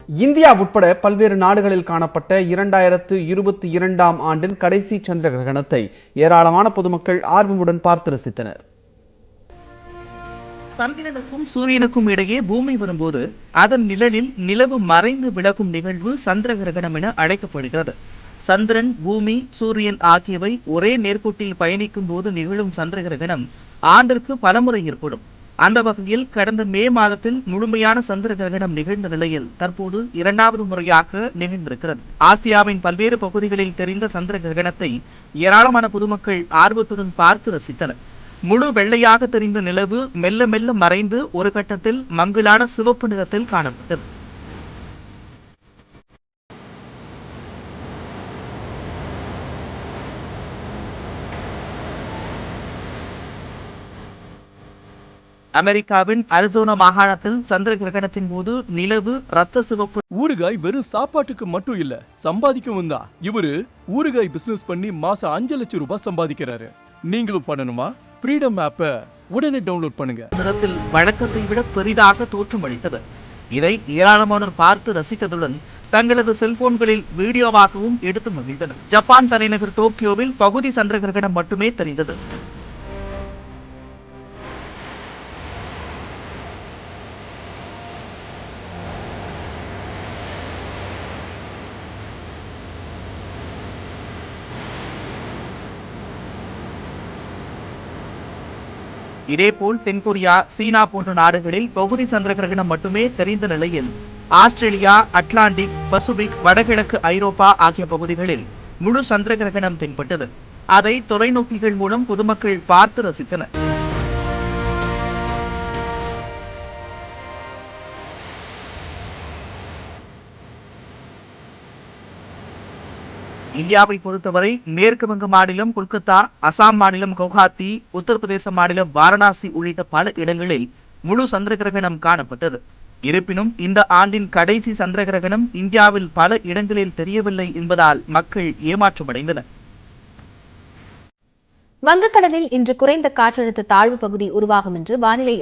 India உட்பட பல்வேறு நாடுகளில் காணப்பட்ட 2022ஆம் ஆண்டின் கடைசி சந்திர கிரகணத்தை ஏராளமான பொதுமக்கள் ஆர்வமுடன் பார்த்து ரசித்தனர். சந்திரனுக்கும் சூரியனுக்கும் இடையே பூமி வரும்போது அதன் நிழலில் நிலவு மறைந்து விலகும் நிகழ்வு சந்திர கிரகணம் என அழைக்கப்படுகிறது. சந்திரன், பூமி, சூரியன் ஆகியவை ஒரே நேர்கோட்டில் பயணிக்கும் போது நிகழும் சந்திர கிரகணம் ஆண்டிற்கு பலமுறை ஏற்படும். அந்த வகையில் கடந்த மே மாதத்தில் முழுமையான சந்திர கிரகணம் நிகழ்ந்த நிலையில் தற்போது இரண்டாவது முறையாக நிகழ்ந்திருக்கிறது. ஆசியாவின் பல்வேறு பகுதிகளில் தெரிந்த சந்திர கிரகணத்தை ஏராளமான பொதுமக்கள் ஆர்வத்துடன் பார்த்து ரசித்தனர். முழு வெள்ளையாக தெரிந்த நிலவு மெல்ல மெல்ல மறைந்து ஒரு கட்டத்தில் மங்கலான சிவப்பு நிறத்தில் காணப்பட்டது. அமெரிக்காவின் அரிசோனா மாகாணத்தில் சந்திர கிரகணத்தின் போது நிலவு ரத்த சிவப்பு. ஊறுகாய் வெறும் சாப்பாட்டுக்கு மட்டும் இல்ல, சம்பாதிக்கவும் தான். இவரு ஊறுகாய் பிசினஸ் பண்ணி மாசம் 5 லட்சம் ரூபாய் சம்பாதிக்கிறாரு. நீங்களும் பண்ணணுமா? ஃப்ரீடம் ஆப்பை உடனே டவுன்லோட் பண்ணுங்க. நிறத்தில் வழக்கத்தை விட பெரிதாக தோற்றமளித்தது. இதை ஏராளமானோர் பார்த்து ரசித்ததுடன் தங்களது செல்போன்களில் வீடியோவாகவும் எடுத்து மகிழ்ந்தனர். ஜப்பான் தலைநகர் டோக்கியோவில் பகுதி சந்திர கிரகணம் மட்டுமே தெரிந்தது. இதேபோல் தென்கொரியா, சீனா போன்ற நாடுகளில் பகுதி சந்திர கிரகணம் மட்டுமே தெரிந்த நிலையில் ஆஸ்திரேலியா, அட்லாண்டிக், பசிபிக், வடகிழக்கு ஐரோப்பா ஆகிய பகுதிகளில் முழு சந்திர கிரகணம் தென்பட்டது. அதை தொலைநோக்கிகள் மூலம் பொதுமக்கள் பார்த்து ரசித்தனர். இந்தியாவை பொறுத்தவரை மேற்கு வங்க மாநிலம் கொல்கத்தா, அசாம் மாநிலம் கவுஹாத்தி, உத்தரப்பிரதேச மாநிலம் வாரணாசி உள்ளிட்ட பல இடங்களில் முழு சந்திர கிரகணம் காணப்பட்டது. இருப்பினும் இந்த ஆண்டின் கடைசி சந்திர கிரகணம் இந்தியாவில் பல இடங்களில் தெரியவில்லை என்பதால் மக்கள் ஏமாற்றமடைந்தனர். வங்கக்கடலில் இன்று குறைந்த காற்றழுத்த தாழ்வு பகுதி உருவாகும் என்று வானிலை